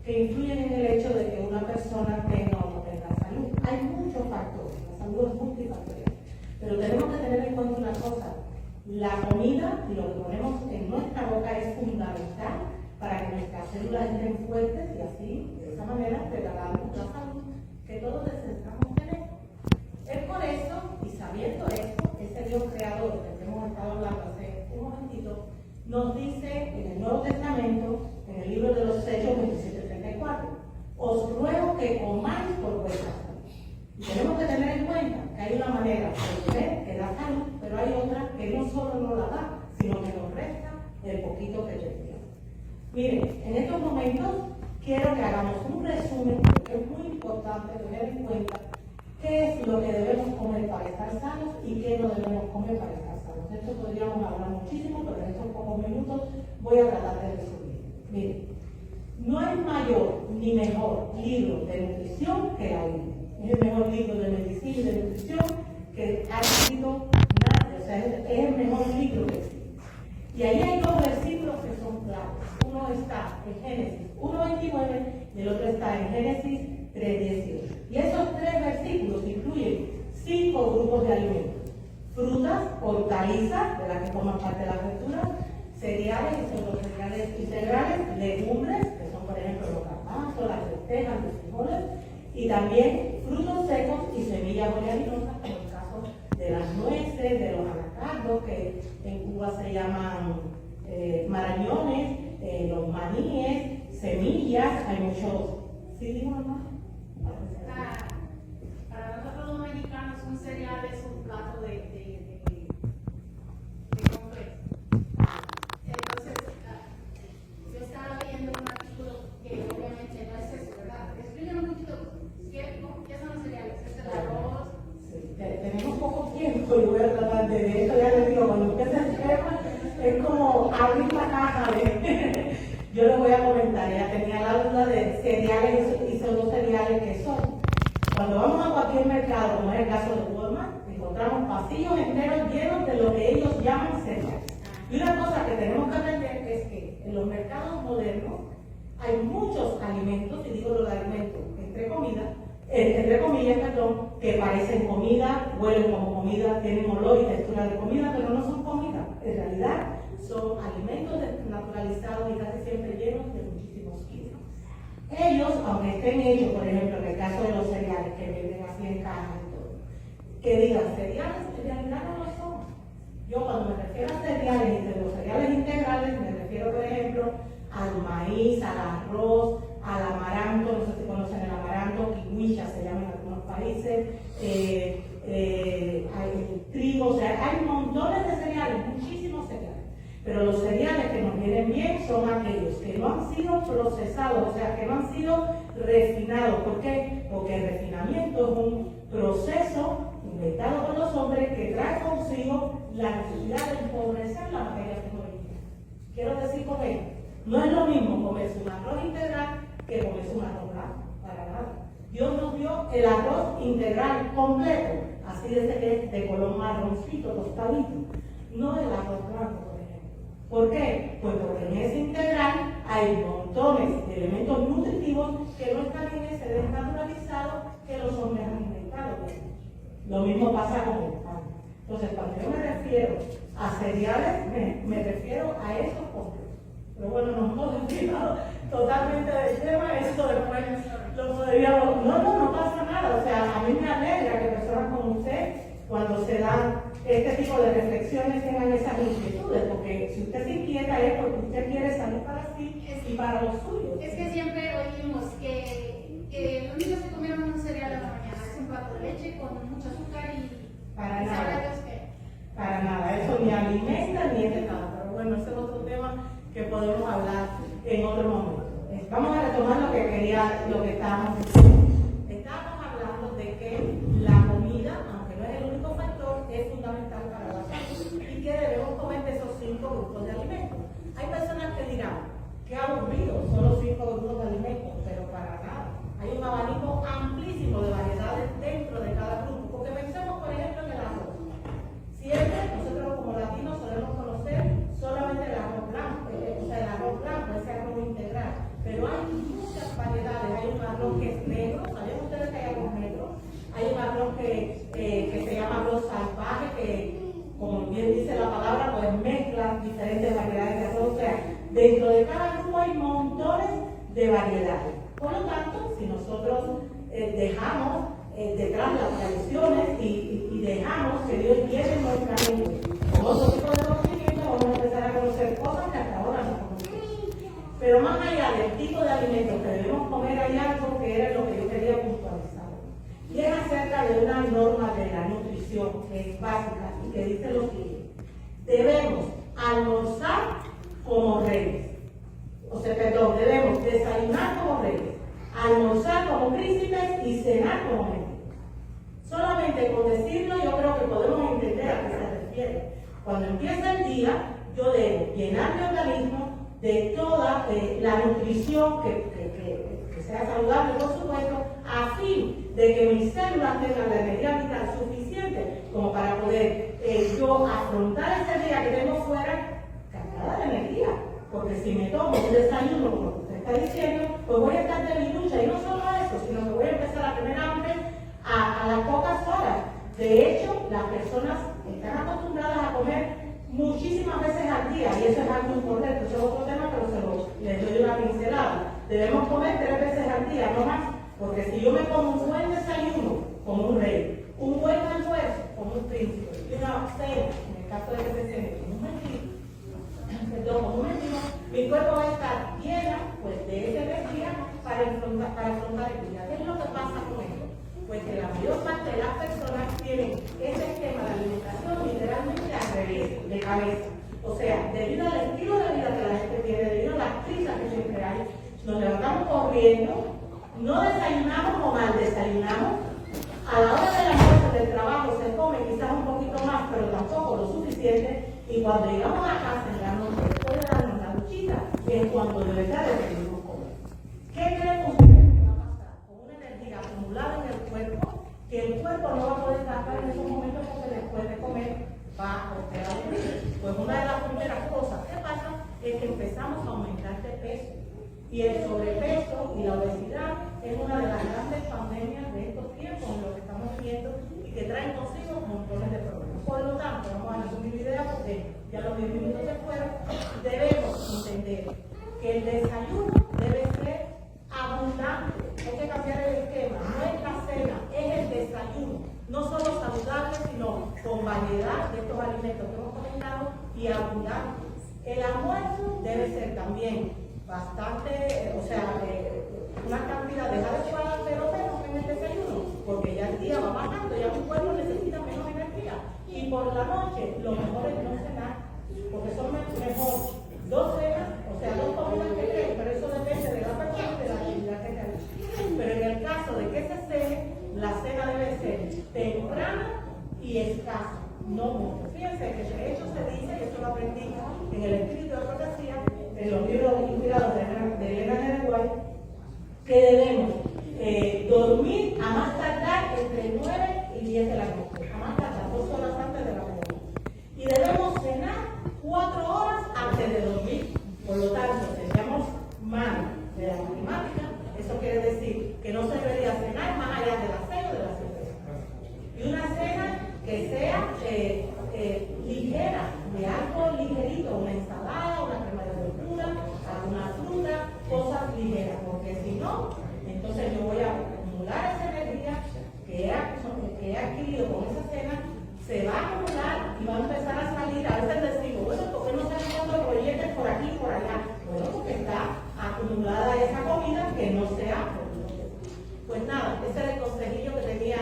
que influyen en el hecho de que una persona tenga o no tenga salud. Hay muchos factores, la salud es multifactorial, pero tenemos que tener en cuenta una cosa: la comida y lo que ponemos en nuestra boca es fundamental para que nuestras células estén fuertes y así, de esa manera, regalamos la salud que todos necesitamos tener. Es por eso, y sabiendo esto, ese Dios creador del que hemos estado hablando hace un momentito, nos dice en el Nuevo Testamento, en el libro de los Hechos 27:34, os ruego que comáis por vuestra salud. Y tenemos que tener en cuenta que hay una manera de comer que da salud, pero hay otra que no solo no la da, sino que nos resta el poquito que tenemos. Miren, en estos momentos quiero que hagamos un resumen, porque es muy importante tener en cuenta qué es lo que debemos comer para estar sanos y qué no debemos comer para estar sanos. De esto podríamos hablar muchísimo, pero en estos pocos minutos voy a tratar de resumir. Miren, no hay mayor ni mejor libro de nutrición que la Biblia. Es el mejor libro de medicina y de nutrición que ha escrito nadie, o sea, es el mejor libro que existe. Y ahí hay dos versículos que son claves. Uno está en Génesis 1:29 y el otro está en Génesis 3:18. Y esos tres versículos incluyen 5 grupos de alimentos: frutas, hortalizas, de las que forman parte de las verduras, cereales, que son los cereales integrales, legumbres, que son por ejemplo los garbanzos, las lentejas, los frijoles, y también frutos secos y semillas oleaginosas, como el caso de las nueces, de los anacardos, que en Cuba se llaman marañones, los maníes, semillas, hay muchos. ¿Sí digo más? Para nosotros los mexicanos un cereal es un plato de completo. Entonces, yo estaba leyendo un artículo que obviamente no es eso, ¿verdad? Explíquenos un poquito qué son los cereales. ¿Es el arroz? Sí, tenemos poco tiempo y voy a tratar de esto. Ya les digo, cuando empieza el tema es como abrir la caja de... Yo les voy a comentar, ya tenía la duda de cereales y pseudocereales que son. Cuando vamos a cualquier mercado, como es el caso de Walmart, encontramos pasillos enteros llenos de lo que ellos llaman cereales. Y una cosa que tenemos que aprender es que en los mercados modernos hay muchos alimentos, y digo los alimentos entre comillas, que parecen comida, huelen como comida, tienen olor y textura de comida, pero no son comida. En realidad son alimentos naturalizados y casi siempre llenos de muchísimos químicos. Ellos, aunque estén hechos, por ejemplo, en el caso de los cereales que venden así en cajas y todo, que digan cereales, en realidad no lo son. Yo cuando me refiero a cereales, y de los cereales integrales, me refiero, por ejemplo, al maíz, al arroz, al amaranto, no sé si conocen el amaranto, kiwicha se llama en algunos países, hay el trigo, o sea, hay montones de cereales, muchísimos cereales. Pero los cereales que nos vienen bien son aquellos que no han sido procesados, o sea, que no han sido refinados. ¿Por qué? Porque el refinamiento es un proceso inventado por los hombres que trae consigo la necesidad de empobrecer la materia prima original. Quiero decir con esto, no es lo mismo comerse un arroz integral que comerse un arroz blanco, para nada. Dios nos dio el arroz integral completo, así de color marroncito, tostadito, no el arroz blanco. ¿Por qué? Pues porque en ese integral hay montones de elementos nutritivos que no están en ese desnaturalizado que los hombres han inventado. Lo mismo pasa con el pan. Entonces, cuando yo me refiero a cereales, me refiero a esos completos. Pero bueno, nos hemos desviado totalmente del tema, eso después lo podríamos... No pasa nada. O sea, a mí me alegra que personas como usted, cuando se dan este tipo de reflexiones, tengan esas inquietudes, porque si usted se inquieta es porque usted quiere salud para sí y para los suyos. Es que siempre oímos que los niños se comieron un cereal a la mañana, es un plato de leche con mucho azúcar y... Para nada. ¿Sabrá Dios qué? Para nada, eso ni alimenta ni es de nada. Pero bueno, ese es otro tema que podemos hablar en otro momento. Vamos a retomar lo que estábamos diciendo. Estábamos hablando de que la comida, aunque no es el único factor, es fundamental para la salud y que debemos comer de esos 5 grupos de alimentos. Hay personas que dirán, qué aburrido, solo 5 grupos de alimentos, pero para nada. Hay un abanico amplísimo de variedades dentro de cada grupo, porque pensemos, por ejemplo, en el arroz. Siempre nosotros como latinos solemos conocer solamente el arroz blanco, ese arroz integral, pero hay muchas variedades de arroz. O sea, dentro de cada grupo hay montones de variedades. Por lo tanto, si nosotros dejamos detrás las tradiciones y dejamos que Dios lleve nuestra mente con otro tipo de conocimiento, vamos a empezar a conocer cosas que hasta ahora no conocemos. Pero más allá del tipo de alimentos que debemos comer, hay algo que era lo que yo quería puntualizar. Y es acerca de una norma de la nutrición que es básica y que dice lo siguiente: debemos almorzar como reyes. O sea, perdón, debemos desayunar como reyes, almorzar como príncipes y cenar como mendigos. Solamente con decirlo yo creo que podemos entender a qué se refiere. Cuando empieza el día, yo debo llenar mi organismo de toda la nutrición que sea saludable, por supuesto, a fin de que mis células tengan la energía vital suficiente como para poder yo afrontar ese día que tengo fuera cargada de energía. Porque si me tomo un desayuno, como usted está diciendo, pues voy a estar de mi lucha. Y no solo eso, sino que voy a empezar a tener hambre a las pocas horas. De hecho, las personas están acostumbradas a comer muchísimas veces al día, y eso es algo incorrecto. Eso es otro tema, pero les doy una pincelada. Debemos comer 3 veces al día, no más. Porque si yo me como un buen desayuno, como un rey, un buen almuerzo, como un príncipe, y una cena, en el caso de que se cene, como un mendigo, mi cuerpo va a estar llena pues, de esa energía para afrontar el día. ¿Qué es lo que pasa con esto? Pues que la mayor parte de las personas tienen ese esquema de alimentación literalmente al revés, de cabeza. O sea, debido al estilo de vida que la gente tiene, debido a las prisas que siempre hay, nos levantamos corriendo, no desayunamos o mal desayunamos. A la hora del almuerzo del trabajo se come quizás un poquito más, pero tampoco lo suficiente. Y cuando llegamos a casa en la noche, después de darnos la duchita, es cuando de verdad decidimos comer. ¿Qué creemos que va a pasar? Con una energía acumulada en el cuerpo, que el cuerpo no va a poder sacar en esos momentos porque después de comer va a poder aburrir. Pues una de las primeras cosas que pasa es que empezamos a aumentar de peso. Y el sobrepeso y la obesidad es una de las grandes pandemias de estos tiempos en lo que estamos viviendo y que traen consigo montones de problemas. Por lo tanto, vamos a resumir mi idea porque ya los 10 minutos se fueron. Debemos entender que el desayuno debe ser abundante. Hay que cambiar el esquema. No es la cena, es el desayuno. No solo saludable, sino con variedad de estos alimentos que hemos comentado y abundante. El almuerzo debe ser también bastante, una cantidad de adecuada, pero menos en el desayuno, porque ya el día va bajando, ya mi cuerpo necesita menos energía. Y por la noche, lo mejor es no cenar, porque son mejor 2 cenas, o sea, 2 comidas que 3, pero eso depende de la persona y de la actividad que realice. Pero en el caso de que se cene, la cena debe ser temprana y escasa, no mucho. Fíjense que de hecho se dice, y eso lo aprendí en el espíritu de profecía, en los libros inspirados de Elena G. White, que debemos dormir a más tardar entre 9 y 10 de la noche, a más tardar 2 horas antes de la mañana. Y debemos cenar 4 horas antes de dormir. Por lo tanto, si echamos mano de la matemática, eso quiere decir que no se debería cenar más allá de las 6 o de las 7 de la noche. Y una cena que sea ligera, de algo ligerito, una ensalada, una crema de verdura, alguna fruta, cosas ligeras, porque si no, entonces yo voy a acumular esa energía que he adquirido con esa cena, se va a acumular y va a empezar a salir. A veces decimos, bueno, ¿por qué no se están dando proyectos por aquí y por allá? Bueno, porque está acumulada esa comida que no se ha producido. Pues nada, ese era el consejillo que tenía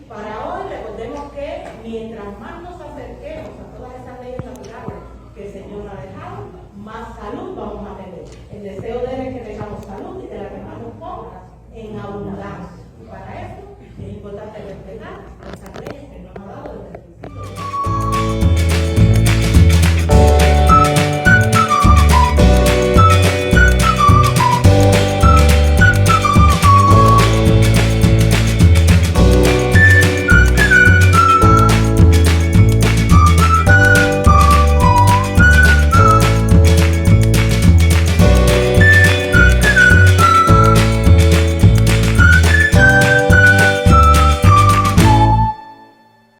para hoy. Recordemos que mientras más nos acerquemos a todas esas leyes naturales que el Señor nos ha dejado, más salud vamos a tener. El deseo de él es que tengamos salud y que la tengamos poca en abundancia.